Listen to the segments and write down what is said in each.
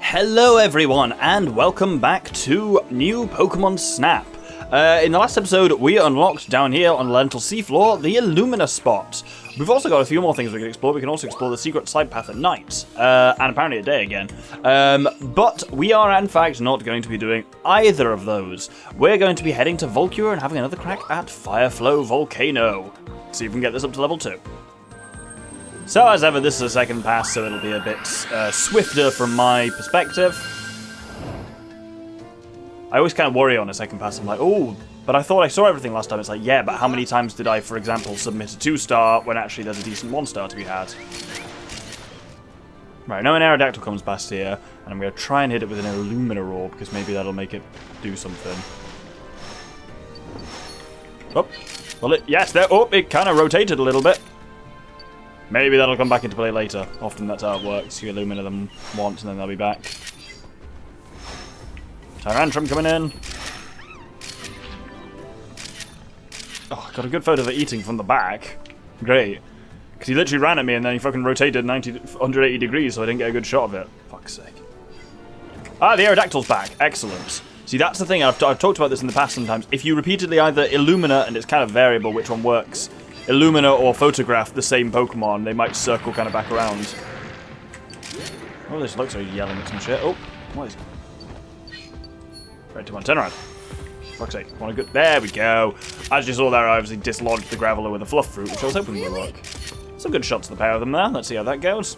Hello everyone, and welcome back to new Pokémon Snap. In the last episode, we unlocked down here on Lental seafloor the Illumina spot. We've also got a few more things we can explore. We can also explore the secret slide path at night, and apparently at day again. But we are in fact not going to be doing either of those. We're going to be heading to Volcure and having another crack at Fireflow Volcano. See if we can get this up to level 2. So as ever, this is a second pass, so it'll be a bit swifter from my perspective. I always kind of worry on a second pass. I'm like, oh, but I thought I saw everything last time. It's like, yeah, but how many times did I, for example, submit a 2-star when actually there's a decent 1-star to be had? Right, now an Aerodactyl comes past here, and I'm going to try and hit it with an Illumina orb, because maybe that'll make it do something. Oh, well, yes, there. Oh, it kind of rotated a little bit. Maybe that'll come back into play later. Often that's how it works. You Illumina them once, and then they'll be back. Tyrantrum coming in. Oh, got a good photo of it eating from the back. Great. Because he literally ran at me and then he fucking rotated 180 degrees so I didn't get a good shot of it. Fuck's sake. Ah, the Aerodactyl's back. Excellent. See, that's the thing. I've talked about this in the past sometimes. If you repeatedly either Illumina, and it's kind of variable which one works, Illumina or photograph the same Pokemon, they might circle kind of back around. Oh, this looks like he's yelling at some shit. Oh, what is it? Right, come on, turn around. Fuck's sake, want a good... There we go. As you saw there, I obviously dislodged the Graveler with a Fluff Fruit, which I was hoping would work. Some good shots of the pair of them there. Let's see how that goes.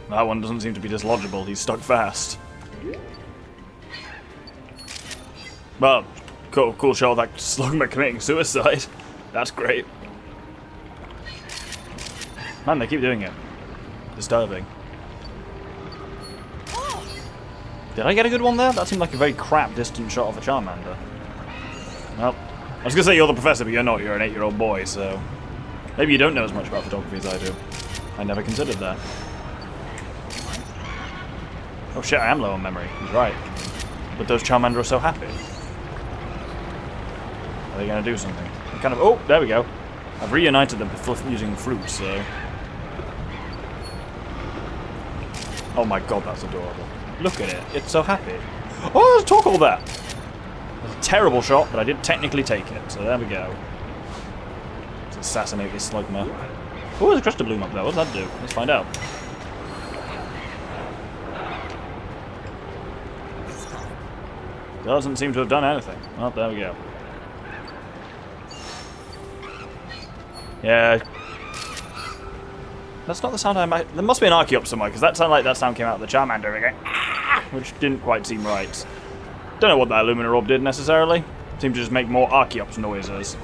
That one doesn't seem to be dislodgeable. He's stuck fast. Well, cool shot of that Slugma committing suicide. That's great. Man, they keep doing it. Disturbing. Did I get a good one there? That seemed like a very crap distant shot of a Charmander. Well, I was going to say you're the professor, but you're not. You're an 8-year-old boy, so... Maybe you don't know as much about photography as I do. I never considered that. Oh shit, I am low on memory. He's right. But those Charmander are so happy. Are they going to do something? Kind of... Oh, there we go. I've reunited them using fruit, so... Oh my god, that's adorable. Look at it. It's so happy. Oh, there's a Torkoal there! That's a terrible shot, but I did technically take it, so there we go. Let's assassinate this Slugma. Oh, there's a Crystal Bloom up there. What does that do? Let's find out. Doesn't seem to have done anything. Well, there we go. Yeah. That's not the sound I might... There must be an Archeops somewhere, because that sounded like that sound came out of the Charmander again. Which didn't quite seem right. Don't know what that Illumina orb did necessarily. Seemed to just make more Archeops noises.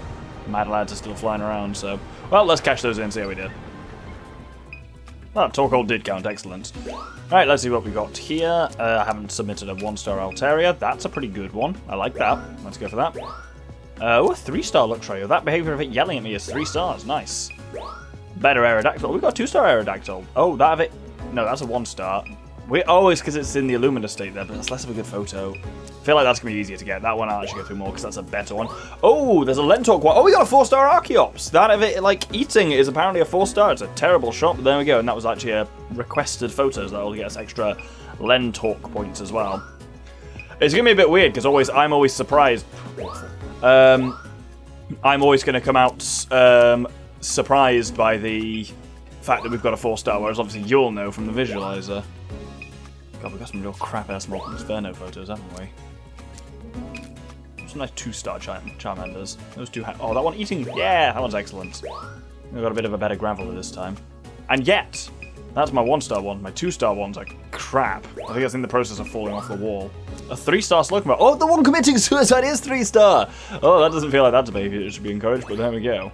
Mad lads are still flying around, so... Well, let's catch those in and see how we did. Oh, Torkoal did count, excellent. Alright, let's see what we got here. I haven't submitted a 1-star Altaria. That's a pretty good one. I like that. Let's go for that. Oh, a 3-star Luxray. That behavior of it yelling at me is 3 stars. Nice. Better Aerodactyl. We've got a 2-star Aerodactyl. Oh, that of it. No, that's a 1-star. Oh, it's because it's in the Illumina state there, but that's less of a good photo. I feel like that's going to be easier to get. That one I'll actually go through more because that's a better one. Oh, there's a Lental one. Oh, we got a 4-star Archeops. That of it, like, eating is apparently a 4-star. It's a terrible shot, but there we go. And that was actually a requested photo, so that'll get us extra Lental points as well. It's going to be a bit weird because I'm always surprised. I'm always going to come out surprised by the fact that we've got a 4-star, whereas obviously you'll know from the visualizer. God, we've got some real crap-ass Molten Inferno photos, haven't we? Some nice 2-star Charmanders. Those two oh, that one eating... Yeah, that one's excellent. We've got a bit of a better Graveler this time. And yet, that's my 1-star one. My 2-star ones are crap. I think it's in the process of falling off the wall. A 3-star Slugma. Oh, the one committing suicide is 3-star! Oh, that doesn't feel like that's a behavior that should be encouraged, but there we go.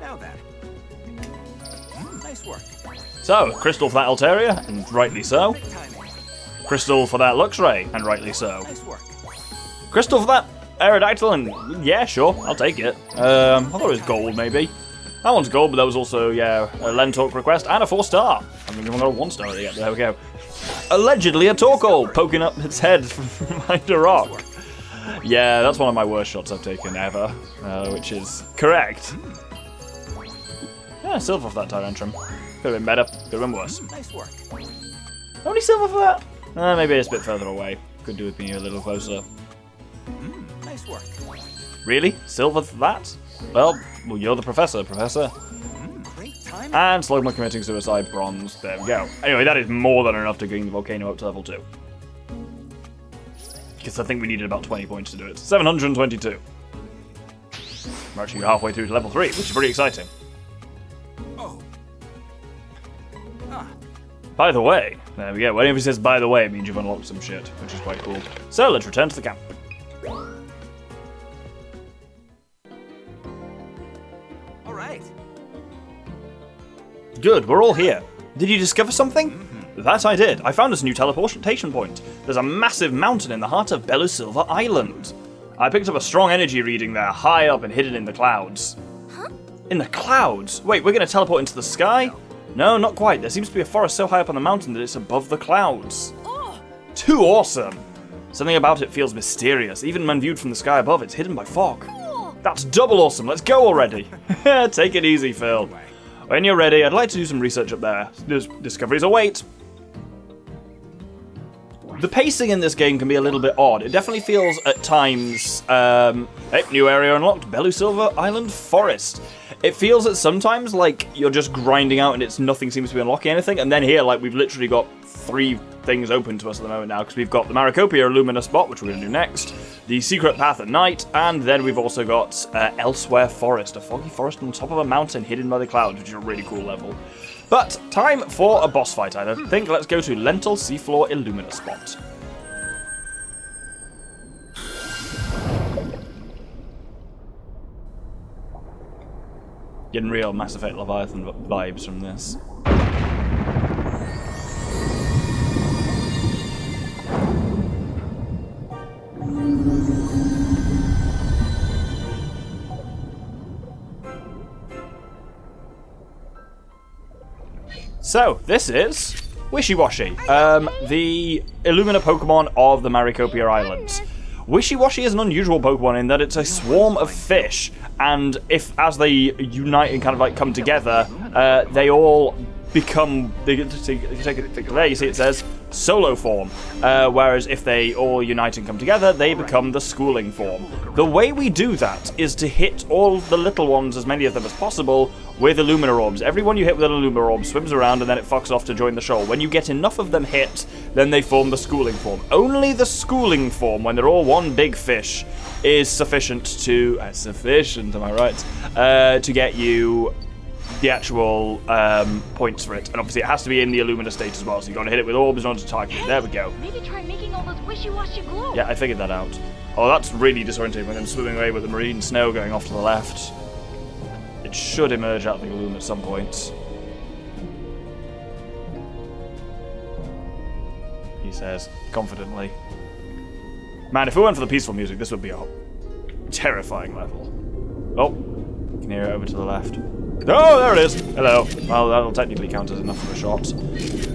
Now then. Nice work. So, Crystal for that Altaria, and rightly so. Crystal for that Luxray, and rightly so. Nice work. Crystal for that Aerodactyl, and yeah, sure, I'll take it. I thought it was gold, maybe. That one's gold, but that was also, yeah, a Lental request, and a 4-star. I mean, we've got a 1-star yet, there we go. Allegedly a Torkoal poking up its head from behind a rock. Yeah, that's one of my worst shots I've taken ever, which is correct. Yeah, silver for that Tyrantrum. Could have been better, could have been worse. Nice work. How many silver for that? Maybe it's a bit further away. Could do with being a little closer. Nice work. Really? Silver for that? Well, you're the professor, Professor. Great timing. And Slugma committing suicide, bronze. There we go. Anyway, that is more than enough to bring the volcano up to level 2. Because I think we needed about 20 points to do it. 722. We're actually halfway through to level 3, which is pretty exciting. Oh. By the way, there we go. Whenever he says by the way, it means you've unlocked some shit, which is quite cool. So let's return to the camp. All right. Good, we're all here. Did you discover something? That I did. I found us a new teleportation point. There's a massive mountain in the heart of Belusilva Island. I picked up a strong energy reading there, high up and hidden in the clouds. Huh? In the clouds? Wait, we're going to teleport into the sky? No, not quite. There seems to be a forest so high up on the mountain that it's above the clouds. Oh, Too awesome! Something about it feels mysterious. Even when viewed from the sky above, it's hidden by fog. cool. That's double awesome. Let's go already. Take it easy, Phil. When you're ready, I'd like to do some research up there. Discoveries await. The pacing in this game can be a little bit odd. It definitely feels at times... hey, new area unlocked. Belusilva Island Forest. It feels at sometimes like you're just grinding out and nothing seems to be unlocking anything. And then here, like, we've literally got 3 things open to us at the moment now. Because we've got the Maricopia Illumina spot, which we're going to do next. The secret path at night. And then we've also got Elsewhere Forest. A foggy forest on top of a mountain hidden by the clouds, which is a really cool level. But time for a boss fight, I think. Let's go to Lental Seafloor Illumina spot. Getting real Mass Effect Leviathan vibes from this. So, this is Wishy-Washy, the Illumina Pokemon of the Maricopia Islands. Wishy-Washy is an unusual Pokemon in that it's a swarm of fish, and as they unite and kind of like come together, they all become, there you see it says solo form, whereas if they all unite and come together, they become the schooling form. The way we do that is to hit all the little ones, as many of them as possible, with Illumina Orbs. Everyone you hit with an Illumina Orb swims around and then it fucks off to join the shoal. When you get enough of them hit, then they form the schooling form. Only the schooling form, when they're all one big fish, is sufficient to... am I right? To get you the actual points for it. And obviously it has to be in the Illumina state as well, so you've got to hit it with orbs in order to target it. There we go. Maybe try making all those wishy-washy glow. Yeah, I figured that out. Oh, that's really disorientating when I'm swimming away with the marine snow going off to the left. It should emerge out of the Illum at some point. He says, confidently. Man, if we went for the peaceful music, this would be a terrifying level. Oh, you can hear it over to the left. Oh, there it is! Hello. Well, that'll technically count as enough for a shot.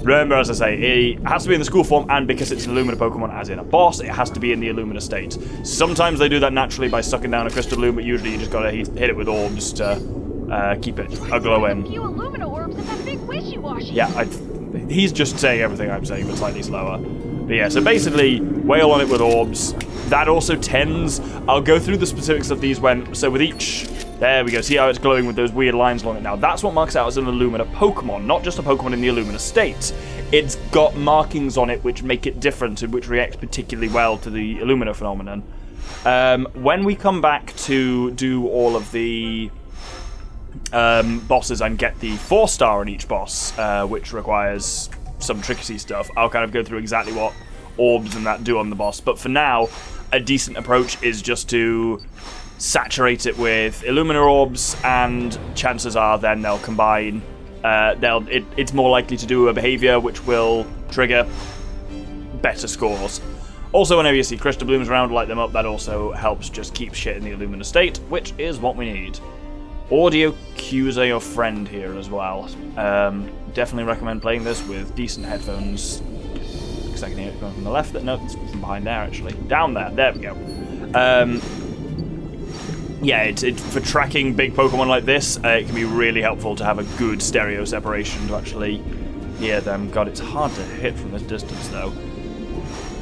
Remember, as I say, it has to be in the school form, and because it's an Illumina Pokemon, as in a boss, it has to be in the Illumina state. Sometimes they do that naturally by sucking down a Crystal Bloom, but usually you just gotta hit it with orbs to keep it a-glowing. A few Illumina orbs and that big wishy-washy. Yeah, he's just saying everything I'm saying, but slightly slower. But yeah, so basically, wail on it with orbs. That also tends... I'll go through the specifics of these when... So with each... There we go. See how it's glowing with those weird lines along it now? That's what marks it out as an Illumina Pokemon, not just a Pokemon in the Illumina state. It's got markings on it which make it different and which reacts particularly well to the Illumina phenomenon. When we come back to do all of the bosses and get the 4-star on each boss, which requires some tricky stuff, I'll kind of go through exactly what orbs and that do on the boss. But for now, a decent approach is just to saturate it with Illumina Orbs, and chances are then they'll combine. It's more likely to do a behavior which will trigger better scores. Also, whenever you see Crystal Blooms around, light them up. That also helps just keep shit in the Illumina state, which is what we need. Audio cues are your friend here as well. Definitely recommend playing this with decent headphones. Because I can hear it going from the left. No, it's from behind there, actually. Down there. There we go. yeah, it's for tracking big Pokemon like this, it can be really helpful to have a good stereo separation to actually hear them. God, it's hard to hit from this distance, though.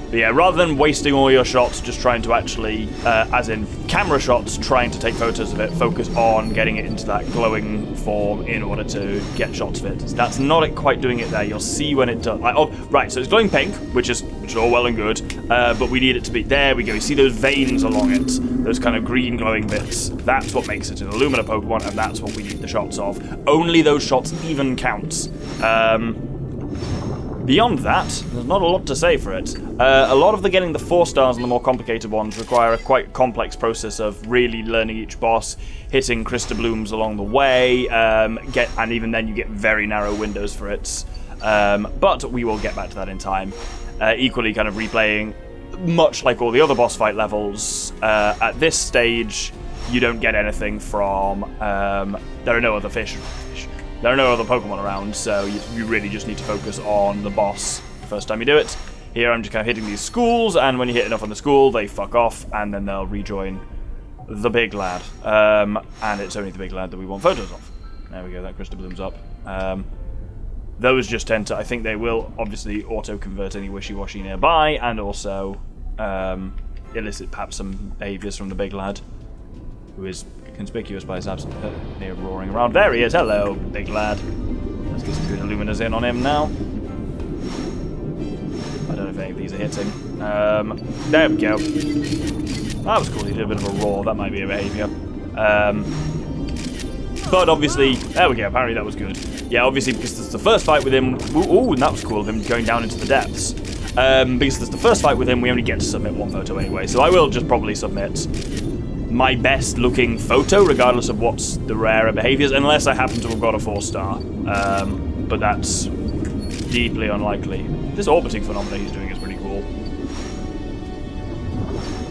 But yeah, rather than wasting all your shots just trying to actually, as in camera shots, trying to take photos of it, focus on getting it into that glowing form in order to get shots of it. That's not it quite doing it there. You'll see when it does. Like, oh, right, so it's glowing pink, which is all well and good, but we need it to be, there we go. You see those veins along it, those kind of green glowing bits. That's what makes it an Illumina Pokemon, and that's what we need the shots of. Only those shots even count. Beyond that, there's not a lot to say for it. A lot of getting the 4 stars and the more complicated ones require a quite complex process of really learning each boss, hitting Crystal Blooms along the way, and even then you get very narrow windows for it. But we will get back to that in time. Equally kind of replaying, much like all the other boss fight levels, at this stage you don't get anything from... there are no other fish. There are no other Pokemon around, so you really just need to focus on the boss the first time you do it. Here I'm just kind of hitting these schools, and when you hit enough on the school, they fuck off, and then they'll rejoin the big lad. And it's only the big lad that we want photos of. There we go, that Crystal Bloom's up. Those just tend to, I think they will obviously auto-convert any wishy-washy nearby, and also elicit perhaps some behaviours from the big lad, who is conspicuous by his absence near roaring around. There he is, hello, big lad. Let's get some good Illuminas in on him now. I don't know if any of these are hitting. There we go. That was cool, he did a bit of a roar, that might be a behaviour. But obviously, there we go, apparently that was good. Yeah, obviously because this is the first fight with him, ooh, and that was cool of him going down into the depths. Because this is the first fight with him, we only get to submit 1 photo anyway, so I will just probably submit my best looking photo, regardless of what's the rarer behaviours, unless I happen to have got a 4-star. But that's deeply unlikely. This orbiting phenomena he's doing is pretty cool.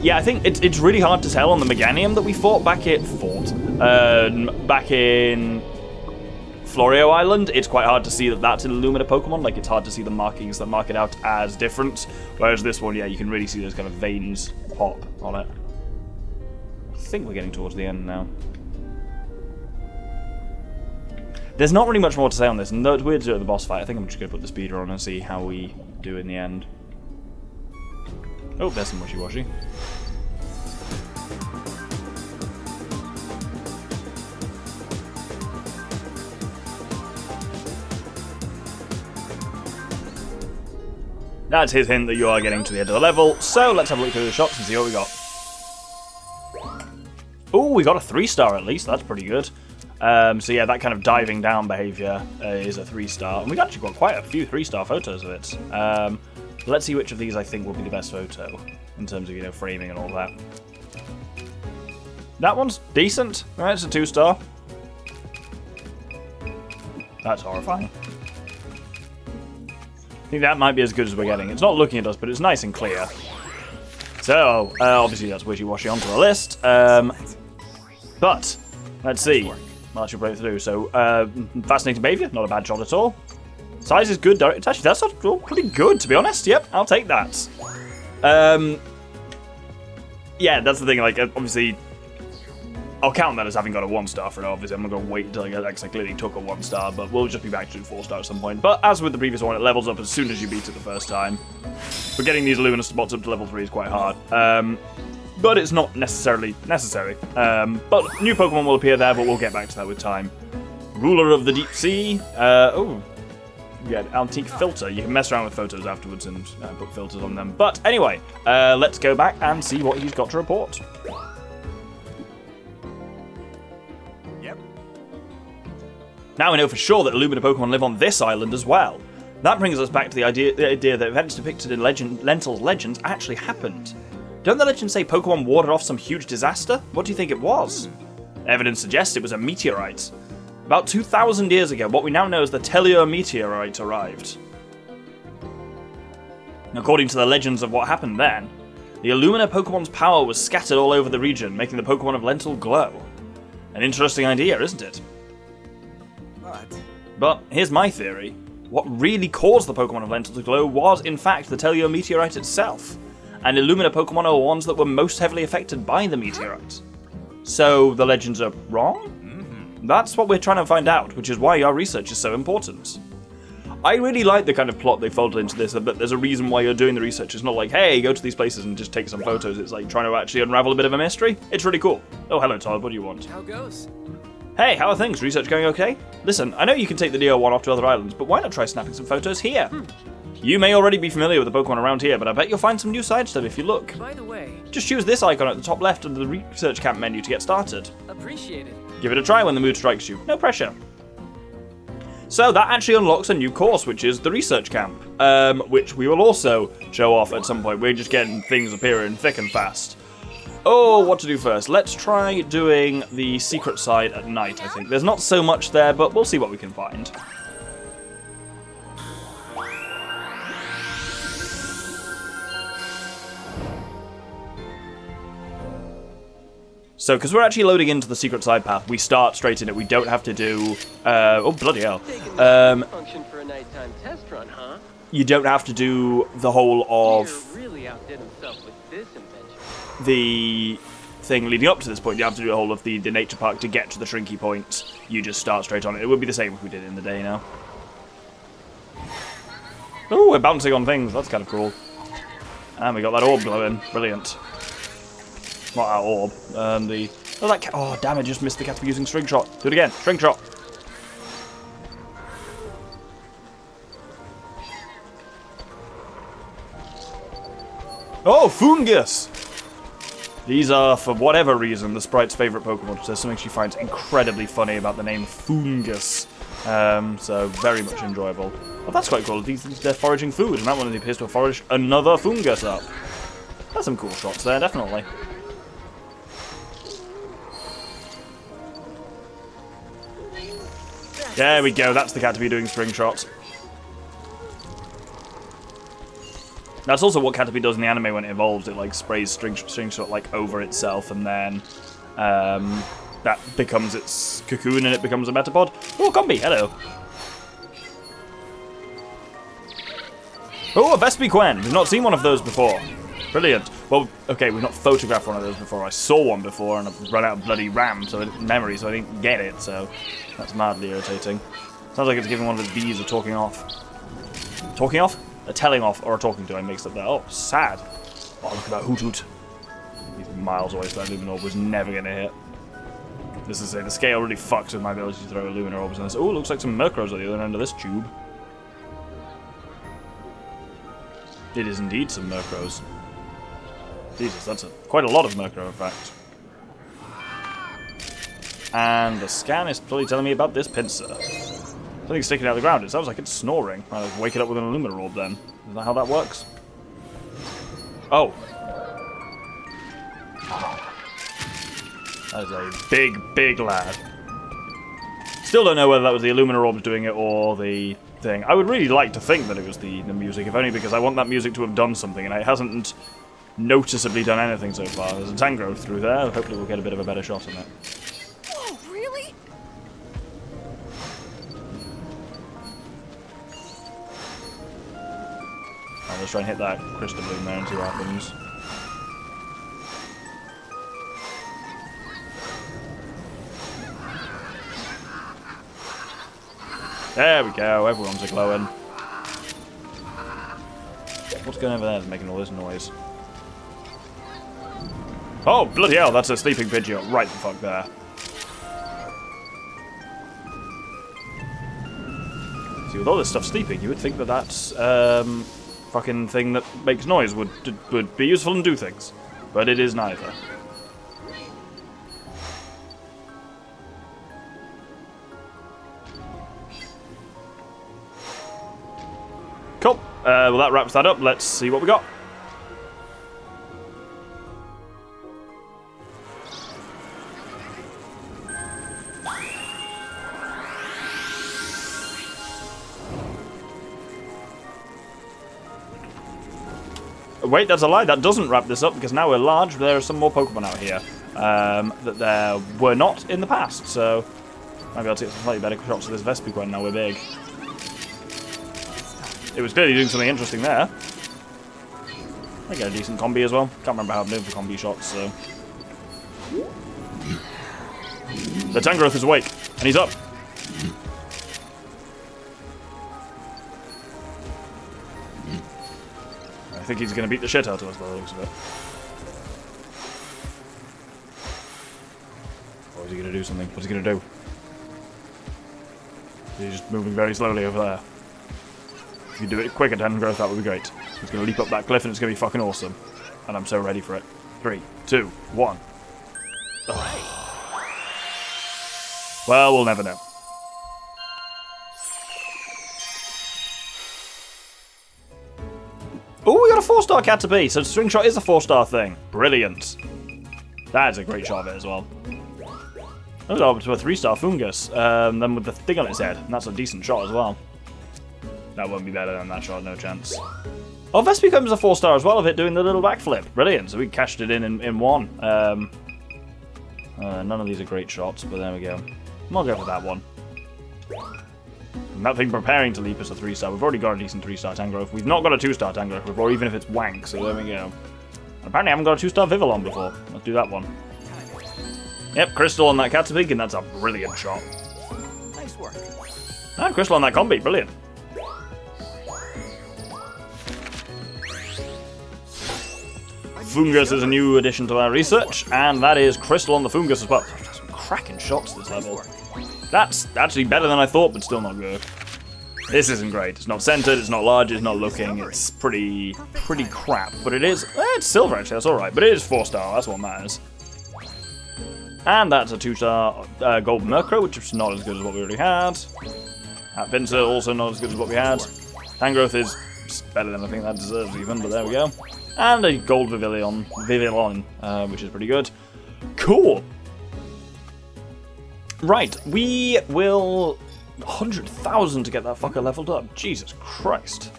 Yeah, I think it's really hard to tell on the Meganium that we fought back in Florio Island. It's quite hard to see that that's an Illumina Pokemon. Like, it's hard to see the markings that mark it out as different. Whereas this one, yeah, you can really see those kind of veins pop on it. I think we're getting towards the end now. There's not really much more to say on this, and though it's weird to do it at the boss fight, I think I'm just going to put the speeder on and see how we do in the end. Oh, there's some wishy-washy. That's his hint that you are getting to the end of the level, so let's have a look through the shots and see what we got. Oh, we got a 3-star at least. That's pretty good. So yeah, that kind of diving down behaviour is a 3-star. And we've actually got quite a few 3-star photos of it. Let's see which of these I think will be the best photo in terms of, you know, framing and all that. That one's decent. Right, it's a 2-star. That's horrifying. I think that might be as good as we're getting. It's not looking at us, but it's nice and clear. So, obviously that's wishy-washy onto the list. But, let's see. Marching right through. So, fascinating behaviour, not a bad shot at all. Size is good. It's actually, that's pretty good, to be honest. Yep, I'll take that. Yeah, that's the thing. Like, obviously, I'll count that as having got a 1-star for it. Obviously, I'm not going to wait until I get that, because I clearly took a 1-star, but we'll just be back to 4-star at some point. But as with the previous one, it levels up as soon as you beat it the first time. But getting these Illumina spots up to level 3 is quite hard. But it's not necessarily necessary. But new Pokemon will appear there, but we'll get back to that with time. Ruler of the Deep Sea. Oh, yeah, antique filter. You can mess around with photos afterwards and put filters on them. But anyway, let's go back and see what he's got to report. Yep. Now we know for sure that Illumina Pokemon live on this island as well. That brings us back to the idea that events depicted in Lental's legends actually happened. Don't the legends say Pokemon warded off some huge disaster? What do you think it was? Evidence suggests it was a meteorite. About 2,000 years ago, what we now know as the Tellier meteorite arrived. According to the legends of what happened then, the Illumina Pokemon's power was scattered all over the region, making the Pokemon of Lental glow. An interesting idea, isn't it? But here's my theory. What really caused the Pokemon of Lental to glow was, in fact, the Tellier meteorite itself. And Illumina Pokemon are the ones that were most heavily affected by the meteorite. So the legends are wrong? That's what we're trying to find out, which is why our research is so important. I really like the kind of plot they folded into this, that there's a reason why you're doing the research. It's not like, hey, go to these places and just take some photos. It's like trying to actually unravel a bit of a mystery. It's really cool. Oh, hello, Todd. What do you want? How goes? Hey, how are things? Research going okay? Listen, I know you can take the DR1 off to other islands, but why not try snapping some photos here? You may already be familiar with the Pokemon around here, but I bet you'll find some new side stuff if you look. By the way, Just choose this icon at the top left of the research camp menu to get started. appreciate it. Give it a try when the mood strikes you. No pressure. So that actually unlocks a new course, which is the research camp, which we will also show off at some point. We're just getting things appearing thick and fast. Oh, what to do first? Let's try doing the secret side at night, I think. There's not so much there, but we'll see what we can find. So, because we're actually loading into the secret side path, we start straight in it. We don't have to do... oh, bloody hell. Function for a nighttime test run, huh? You don't have to do the whole of Peter really outdid himself with this invention. the thing leading up to this point. You have to do the whole of the nature park to get to the Shrinky point. You just start straight on it. It would be the same if we did it in the day now. Oh, we're bouncing on things. That's kind of cool. And we got that orb glowing. Brilliant. Not our orb. Oh, that cat. Oh, damn it! Just missed the cat using string shot. Do it again. String shot. Oh, Fungus! These are, for whatever reason, the sprite's favourite Pokemon. There's something she finds incredibly funny about the name Fungus. So, very much enjoyable. Oh, that's quite cool. They're foraging food, and that one appears to have foraged another Fungus up. That's some cool shots there, definitely. There we go, that's the cat to be doing string shots. That's also what Caterpie does in the anime when it evolves. It like sprays string shot like over itself, and then that becomes its cocoon, and it becomes a Metapod. Oh, Combi, hello. Oh, a Vespiquen. We've not seen one of those before. Brilliant. Well, okay, we've not photographed one of those before. I saw one before, and I've run out of bloody RAM, memory, so I didn't get it. So that's mildly irritating. Sounds like it's giving one of the bees a talking off. Talking off? A telling off or a talking to, I mixed up there. Oh, sad. Oh, look at that hoot hoot. He's miles away, so that Illumina orb was never going to hit. This is it. The scale really fucks with my ability to throw Illumina orbs in this. Oh, looks like some Murkrows at the other end of this tube. It is indeed some Murkrows. Jesus, that's quite a lot of Murkrow, in fact. And the scan is probably telling me about this pincer. Something's sticking out of the ground. It sounds like it's snoring. I'll wake it up with an Illumina orb then. Is that how that works? Oh. That is a big, big lad. Still don't know whether that was the Illumina orbs doing it or the thing. I would really like to think that it was the music, if only because I want that music to have done something, and it hasn't noticeably done anything so far. There's a Tangrowth through there. Hopefully we'll get a bit of a better shot on it. Whoa, really? Let's try and hit that crystal bloom there and see what happens. There we go, everyone's a-glowing. What's going over there that's making all this noise? Oh, bloody hell, that's a sleeping Pidgeot right the fuck there. See, with all this stuff sleeping, you would think that that's, fucking thing that makes noise would be useful and do things. But it is neither. Cool. Well, that wraps that up. Let's see what we got. Wait, that's a lie. That doesn't wrap this up, because now we're large. There are some more Pokemon out here that there were not in the past. So maybe I'll take some slightly better shots of this Vespiquen now we're big. It was clearly doing something interesting there. I get a decent combi as well. Can't remember how I'm doing for combi shots, so. The Tangrowth is awake, and he's up. I think he's going to beat the shit out of us by the looks of it. Or is he going to do something? What's he going to do? He's just moving very slowly over there. If you do it quicker, Tangrowth, that would be great. He's going to leap up that cliff and it's going to be fucking awesome. And I'm so ready for it. 3, 2, 1. Oh. Well, we'll never know. Oh, we got a 4-star Caterpie. So string shot is a 4-star thing. Brilliant. That is a great shot of it as well. That was up to a 3-star Fungus. Then with the thing on its head. And that's a decent shot as well. That won't be better than that shot, no chance. Oh, Vest becomes a 4-star as well of it doing the little backflip. Brilliant. So we cashed it in one. None of these are great shots, but there we go. I'll go for that one. And that thing preparing to leap is a 3-star. We've already got a decent 3-star Tangrowth. We've not got a 2-star Tangrowth before, even if it's wank, so there we go. And apparently I haven't got a 2-star Vivillon before. Let's do that one. Yep, Crystal on that Caterpie, and that's a brilliant shot. Nice work. And Crystal on that Combi, brilliant. Fungus is a new addition to our research, and that is Crystal on the Fungus as well. Some cracking shots this level. That's actually better than I thought, but still not good. This isn't great. It's not centered, it's not large, it's not looking. It's pretty crap, but it is. It's silver actually. That's all right, but it is 4-star. That's what matters. And that's a 2-star Gold Murkrow, which is not as good as what we already had. That Pinsir also not as good as what we had. Tangrowth is better than I think that deserves even, but there we go. And a gold Vivillon, which is pretty good. Cool. Right, we will 100,000 to get that fucker leveled up. Jesus Christ,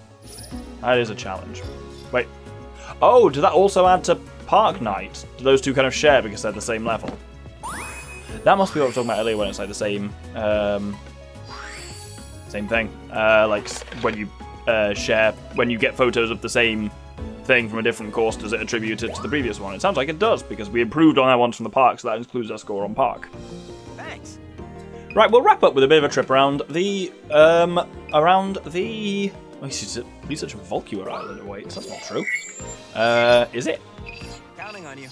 that is a challenge. Wait, oh, does that also add to Park Knight? Do those two kind of share because they're the same level? That must be what I was talking about earlier when it's like the same, same thing. Like when you share, when you get photos of the same thing from a different course, does it attribute it to the previous one? It sounds like it does, because we improved on our ones from the park, so that includes our score on park. Thanks. Right, we'll wrap up with a bit of a trip around the, Oh, he's such a Volcure Island. Wait, that's not true. Is it? Counting on you.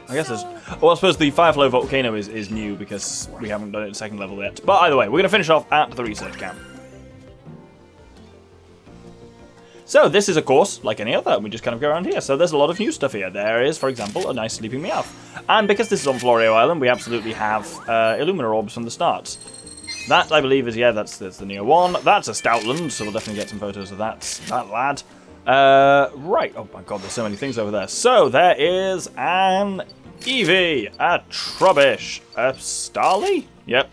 I guess there's... Well, I suppose the Fireflow Volcano is new, because we haven't done it at second level yet. But either way, we're going to finish off at the research camp. So this is a course like any other, and we just kind of go around here. So there's a lot of new stuff here. There is, for example, a nice sleeping Meowth. And because this is on Florio Island, we absolutely have Illumina orbs from the start. That, I believe, is, yeah, that's the Neo 1. That's a Stoutland, so we'll definitely get some photos of that lad. Right, oh my god, there's so many things over there. So there is an Eevee, a Trubbish, a Starly? Yep,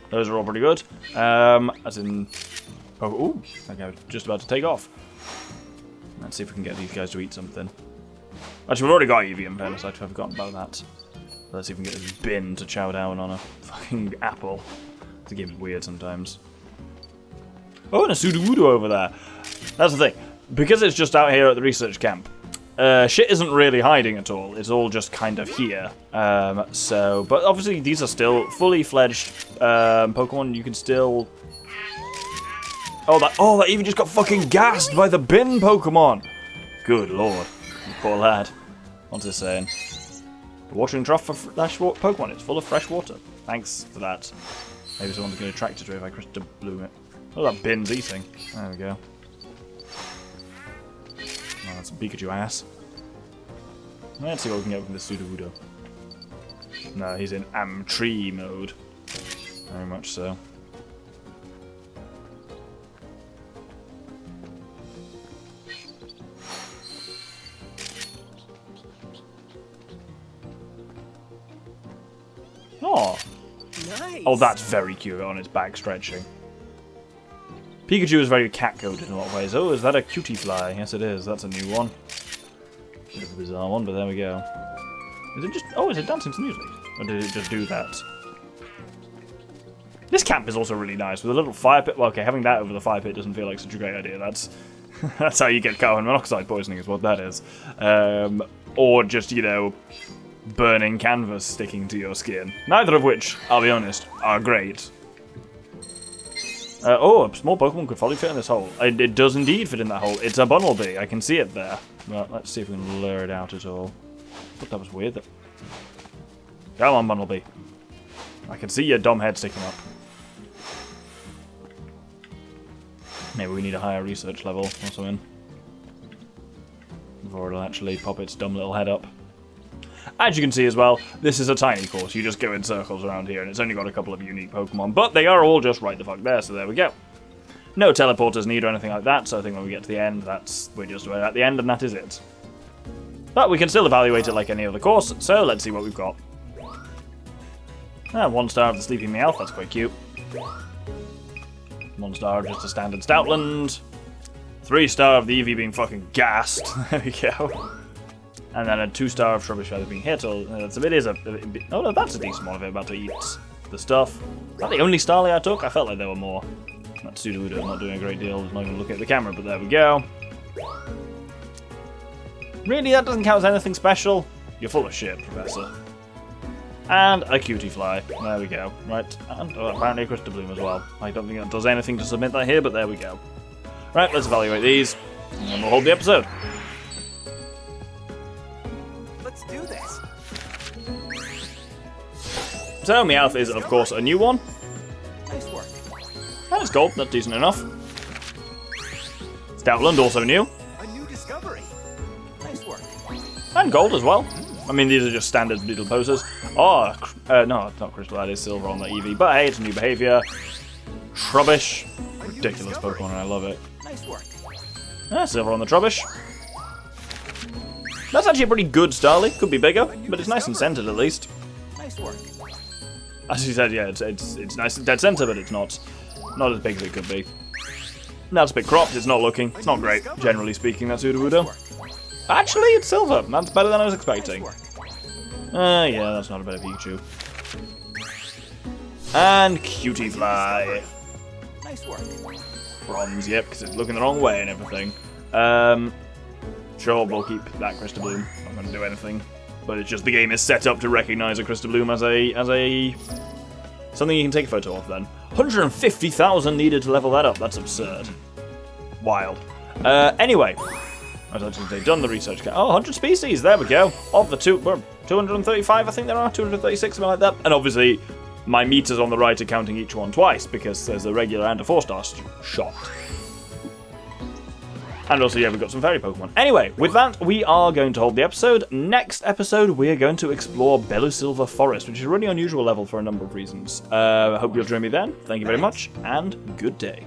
those are all pretty good. As in... Oh, ooh, I think I was just about to take off. Let's see if we can get these guys to eat something. Actually, we've already got Eevee in fairness, I've forgotten about that. Let's see if we can get this bin to chow down on a fucking apple. The game's weird sometimes. Oh, and a Sudowoodo over there. That's the thing. Because it's just out here at the research camp, shit isn't really hiding at all. It's all just kind of here. But obviously these are still fully fledged Pokemon. You can still... Oh, that even just got fucking gassed by the bin Pokemon. Good lord. You poor lad. What's this saying? The watering trough for fresh Pokemon. It's full of fresh water. Thanks for that. Maybe someone's going to attract it to it if I crystal bloom it. Oh, that bin's eating. There we go. Oh, that's a Pikachu ass. Let's see what we can get from this Sudowoodo. No, he's in Amtree mode. Very much so. Oh. Nice. Oh, that's very cute on its back stretching. Pikachu is very cat-coded in a lot of ways. Oh, is that a cutie fly? Yes, it is. That's a new one. Bit of a bizarre one, but there we go. Is it just... Oh, is it dancing to music? Or did it just do that? This camp is also really nice, with a little fire pit. Well, okay, having that over the fire pit doesn't feel like such a great idea. That's that's how you get carbon monoxide poisoning is what that is. Or just, you know, burning canvas sticking to your skin. Neither of which, I'll be honest, are great. Oh, a small Pokemon could probably fit in this hole. It does indeed fit in that hole. It's a Bunnelby. I can see it there. Well, let's see if we can lure it out at all. But that was weird. Come on, Bunnelby. I can see your dumb head sticking up. Maybe we need a higher research level or something. Before it'll actually pop its dumb little head up. As you can see as well, this is a tiny course. You just go in circles around here, and it's only got a couple of unique Pokemon, but they are all just right the fuck there, so there we go. No teleporters need or anything like that, so I think when we get to the end, we're just about at the end, and that is it. But we can still evaluate it like any other course, so let's see what we've got. 1 star of the Sleepy Meowth, that's quite cute. 1 star of just a standard Stoutland. 3 star of the Eevee being fucking gassed. There we go. And then a 2 star of Trubbish Feather being hit. Oh, no, that's a decent one of it about to eat the stuff. Is that the only Starly I took? I felt like there were more. That Sudowoodo not doing a great deal. Not even looking at the camera, but there we go. Really, that doesn't count as anything special? You're full of shit, Professor. And a Cutie Fly. There we go. Right, and apparently a Crystal Bloom as well. I don't think it does anything to submit that here, but there we go. Right, let's evaluate these, and then we'll hold the episode. Let's do this. So, Meowth is, of course, a new one. Nice work. And it's gold, that's decent enough. Stoutland, also new. A new discovery. Nice work. And gold as well. I mean, these are just standard little poses. Oh, no, it's not Crystal, that is Silver on the Eevee. But hey, it's a new behavior. Trubbish. Ridiculous Pokemon, and I love it. Nice work. Silver on the Trubbish. That's actually a pretty good Starly. Could be bigger, but it's nice and centered at least. Nice work. As you said, yeah, it's nice and dead center, but it's not as big as it could be. That's a bit cropped. It's not looking. It's not great, generally speaking. That Sudowoodo. Actually, it's silver. That's better than I was expecting. Yeah, that's not a better Pikachu. And Cutie Fly. Nice work. Bronze, yep, because it's looking the wrong way and everything. Sure, we'll keep that Crystal Bloom. Not going to do anything. But it's just the game is set up to recognize a Crystal Bloom as a something you can take a photo of then. 150,000 needed to level that up. That's absurd. Wild. Anyway, I was actually done the research. Oh, 100 species. There we go. Of the 235, I think there are 236, something like that. And obviously, my meters on the right are counting each one twice because there's a regular and a 4-star shot. And also, yeah, we've got some fairy Pokemon. Anyway, with that, we are going to hold the episode. Next episode, we are going to explore Belusilver Forest, which is a really unusual level for a number of reasons. I hope you'll join me then. Thank you very much, and good day.